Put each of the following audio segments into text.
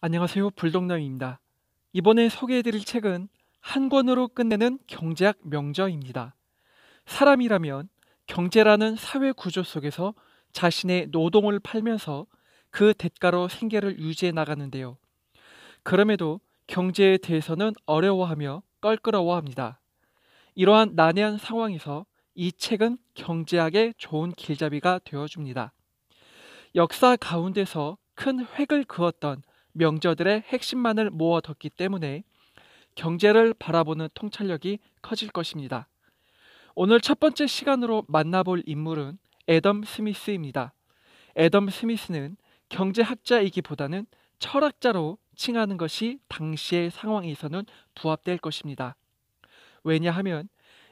안녕하세요. 불독남입니다. 이번에 소개해드릴 책은 한 권으로 끝내는 경제학 명저입니다. 사람이라면 경제라는 사회 구조 속에서 자신의 노동을 팔면서 그 대가로 생계를 유지해 나가는데요. 그럼에도 경제에 대해서는 어려워하며 껄끄러워합니다. 이러한 난해한 상황에서 이 책은 경제학의 좋은 길잡이가 되어줍니다. 역사 가운데서 큰 획을 그었던 명저들의 핵심만을 모아뒀기 때문에 경제를 바라보는 통찰력이 커질 것입니다. 오늘 첫 번째 시간으로 만나볼 인물은 애덤 스미스입니다. 애덤 스미스는 경제학자이기보다는 철학자로 칭하는 것이 당시의 상황에서는 부합될 것입니다. 왜냐하면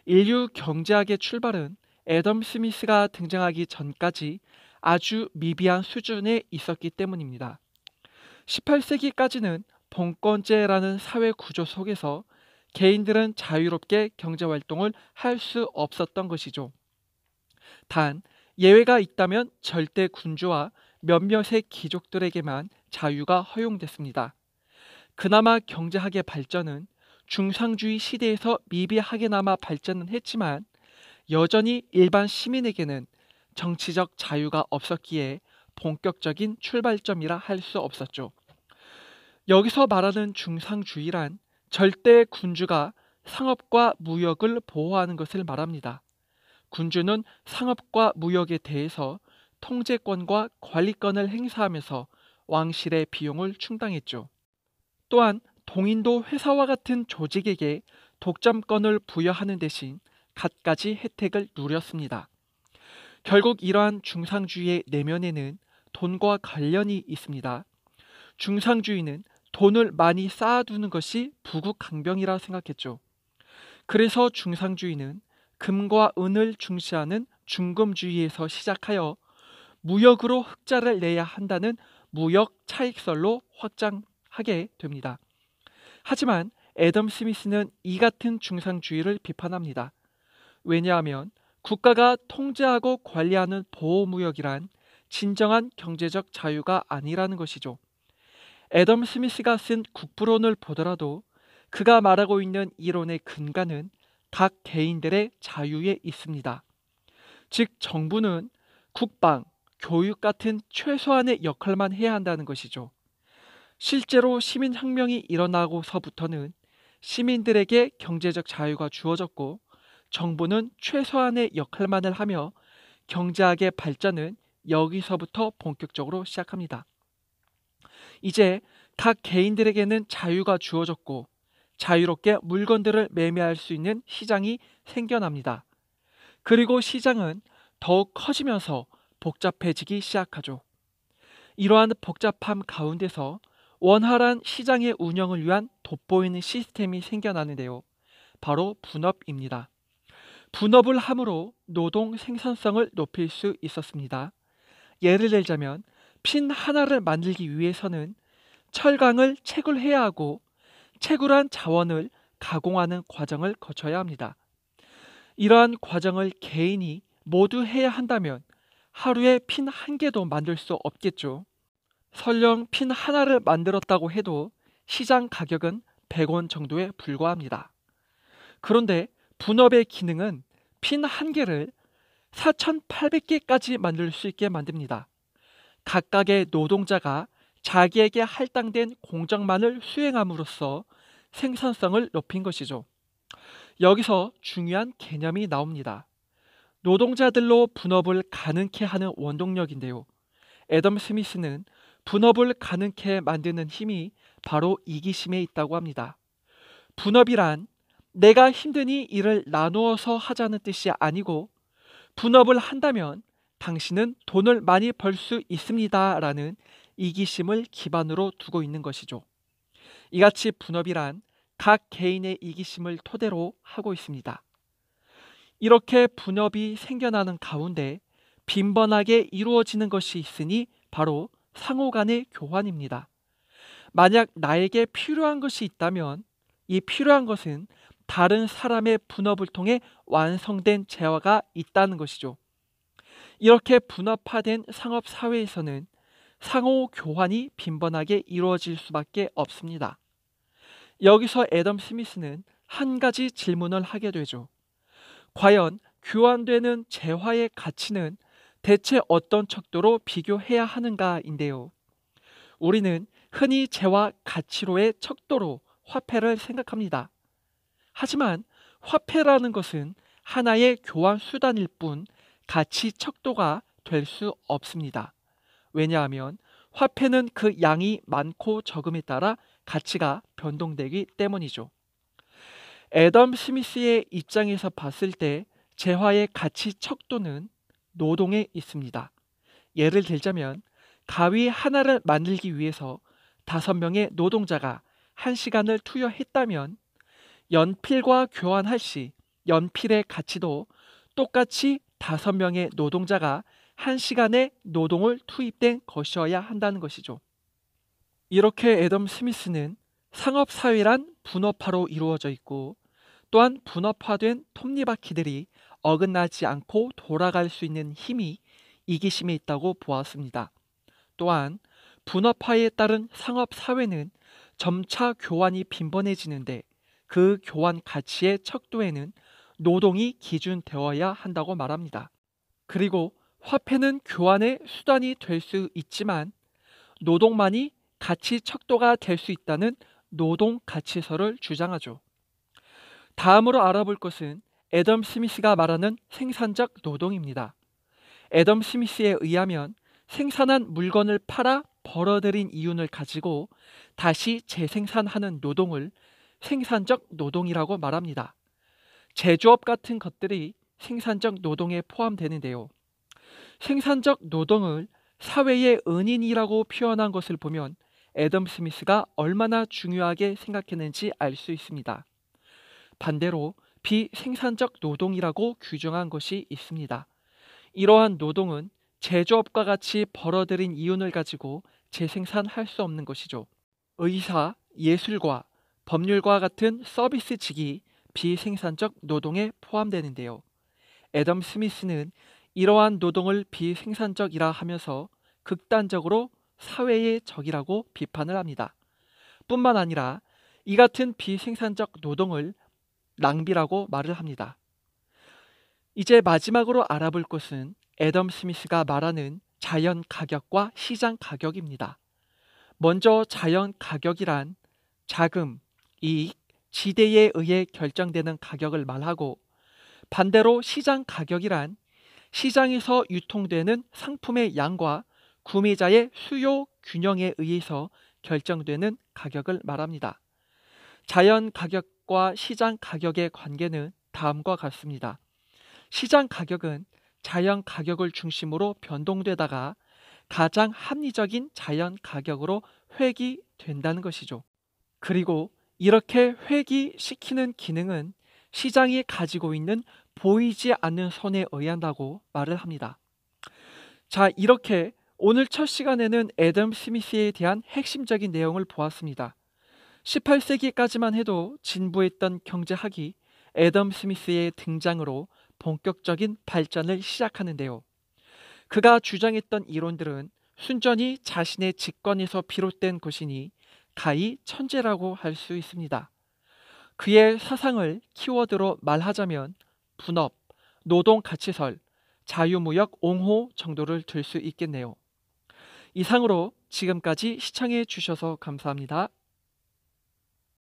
인류 경제학의 출발은 애덤 스미스가 등장하기 전까지 아주 미비한 수준에 있었기 때문입니다. 18세기까지는 봉건제라는 사회 구조 속에서 개인들은 자유롭게 경제활동을 할 수 없었던 것이죠. 단, 예외가 있다면 절대 군주와 몇몇의 귀족들에게만 자유가 허용됐습니다. 그나마 경제학의 발전은 중상주의 시대에서 미비하게나마 발전은 했지만 여전히 일반 시민에게는 정치적 자유가 없었기에 본격적인 출발점이라 할 수 없었죠. 여기서 말하는 중상주의란 절대 군주가 상업과 무역을 보호하는 것을 말합니다. 군주는 상업과 무역에 대해서 통제권과 관리권을 행사하면서 왕실의 비용을 충당했죠. 또한 동인도 회사와 같은 조직에게 독점권을 부여하는 대신 갖가지 혜택을 누렸습니다. 결국 이러한 중상주의의 내면에는 돈과 관련이 있습니다. 중상주의는 돈을 많이 쌓아두는 것이 부국강병이라 생각했죠. 그래서 중상주의는 금과 은을 중시하는 중금주의에서 시작하여 무역으로 흑자를 내야 한다는 무역 차익설로 확장하게 됩니다. 하지만 애덤 스미스는 이 같은 중상주의를 비판합니다. 왜냐하면 국가가 통제하고 관리하는 보호무역이란 진정한 경제적 자유가 아니라는 것이죠. 애덤 스미스가 쓴 국부론을 보더라도 그가 말하고 있는 이론의 근간은 각 개인들의 자유에 있습니다. 즉 정부는 국방, 교육 같은 최소한의 역할만 해야 한다는 것이죠. 실제로 시민혁명이 일어나고서부터는 시민들에게 경제적 자유가 주어졌고 정부는 최소한의 역할만을 하며 경제학의 발전은 여기서부터 본격적으로 시작합니다. 이제 각 개인들에게는 자유가 주어졌고 자유롭게 물건들을 매매할 수 있는 시장이 생겨납니다. 그리고 시장은 더욱 커지면서 복잡해지기 시작하죠. 이러한 복잡함 가운데서 원활한 시장의 운영을 위한 돋보이는 시스템이 생겨나는데요. 바로 분업입니다. 분업을 함으로 노동 생산성을 높일 수 있었습니다. 예를 들자면 핀 하나를 만들기 위해서는 철강을 채굴해야 하고 채굴한 자원을 가공하는 과정을 거쳐야 합니다. 이러한 과정을 개인이 모두 해야 한다면 하루에 핀 한 개도 만들 수 없겠죠. 설령 핀 하나를 만들었다고 해도 시장 가격은 100원 정도에 불과합니다. 그런데 분업의 기능은 핀 한 개를 4,800개까지 만들 수 있게 만듭니다. 각각의 노동자가 자기에게 할당된 공정만을 수행함으로써 생산성을 높인 것이죠. 여기서 중요한 개념이 나옵니다. 노동자들로 분업을 가능케 하는 원동력인데요. 애덤 스미스는 분업을 가능케 만드는 힘이 바로 이기심에 있다고 합니다. 분업이란 내가 힘드니 일을 나누어서 하자는 뜻이 아니고 분업을 한다면 당신은 돈을 많이 벌 수 있습니다 라는 이기심을 기반으로 두고 있는 것이죠. 이같이 분업이란 각 개인의 이기심을 토대로 하고 있습니다. 이렇게 분업이 생겨나는 가운데 빈번하게 이루어지는 것이 있으니 바로 상호 간의 교환입니다. 만약 나에게 필요한 것이 있다면 이 필요한 것은 다른 사람의 분업을 통해 완성된 재화가 있다는 것이죠. 이렇게 분업화된 상업사회에서는 상호 교환이 빈번하게 이루어질 수밖에 없습니다. 여기서 애덤 스미스는 한 가지 질문을 하게 되죠. 과연 교환되는 재화의 가치는 대체 어떤 척도로 비교해야 하는가인데요. 우리는 흔히 재화 가치로의 척도로 화폐를 생각합니다. 하지만 화폐라는 것은 하나의 교환 수단일 뿐 가치 척도가 될 수 없습니다. 왜냐하면 화폐는 그 양이 많고 적음에 따라 가치가 변동되기 때문이죠. 애덤 스미스의 입장에서 봤을 때 재화의 가치 척도는 노동에 있습니다. 예를 들자면 가위 하나를 만들기 위해서 5명의 노동자가 1시간을 투여했다면 연필과 교환할 시 연필의 가치도 똑같이 5명의 노동자가 1시간의 노동을 투입된 것이어야 한다는 것이죠. 이렇게 애덤 스미스는 상업사회란 분업화로 이루어져 있고 또한 분업화된 톱니바퀴들이 어긋나지 않고 돌아갈 수 있는 힘이 이기심에 있다고 보았습니다. 또한 분업화에 따른 상업사회는 점차 교환이 빈번해지는데 그 교환 가치의 척도에는 노동이 기준되어야 한다고 말합니다. 그리고 화폐는 교환의 수단이 될 수 있지만 노동만이 가치 척도가 될 수 있다는 노동 가치설을 주장하죠. 다음으로 알아볼 것은 애덤 스미스가 말하는 생산적 노동입니다. 애덤 스미스에 의하면 생산한 물건을 팔아 벌어들인 이윤을 가지고 다시 재생산하는 노동을 생산적 노동이라고 말합니다. 제조업 같은 것들이 생산적 노동에 포함되는데요. 생산적 노동을 사회의 은인이라고 표현한 것을 보면 애덤 스미스가 얼마나 중요하게 생각했는지 알 수 있습니다. 반대로 비생산적 노동이라고 규정한 것이 있습니다. 이러한 노동은 제조업과 같이 벌어들인 이윤을 가지고 재생산할 수 없는 것이죠. 의사, 예술가, 법률과 같은 서비스직이 비생산적 노동에 포함되는데요. 애덤 스미스는 이러한 노동을 비생산적이라 하면서 극단적으로 사회의 적이라고 비판을 합니다. 뿐만 아니라 이 같은 비생산적 노동을 낭비라고 말을 합니다. 이제 마지막으로 알아볼 것은 애덤 스미스가 말하는 자연 가격과 시장 가격입니다. 먼저 자연 가격이란 자금, 이익, 지대에 의해 결정되는 가격을 말하고 반대로 시장 가격이란 시장에서 유통되는 상품의 양과 구매자의 수요 균형에 의해서 결정되는 가격을 말합니다. 자연 가격과 시장 가격의 관계는 다음과 같습니다. 시장 가격은 자연 가격을 중심으로 변동되다가 가장 합리적인 자연 가격으로 회귀된다는 것이죠. 그리고 이렇게 회귀시키는 기능은 시장이 가지고 있는 보이지 않는 선에 의한다고 말을 합니다. 자, 이렇게 오늘 첫 시간에는 애덤 스미스에 대한 핵심적인 내용을 보았습니다. 18세기까지만 해도 진보했던 경제학이 애덤 스미스의 등장으로 본격적인 발전을 시작하는데요. 그가 주장했던 이론들은 순전히 자신의 직관에서 비롯된 것이니 가히 천재라고 할 수 있습니다. 그의 사상을 키워드로 말하자면 분업, 노동가치설, 자유무역 옹호 정도를 들 수 있겠네요. 이상으로 지금까지 시청해 주셔서 감사합니다.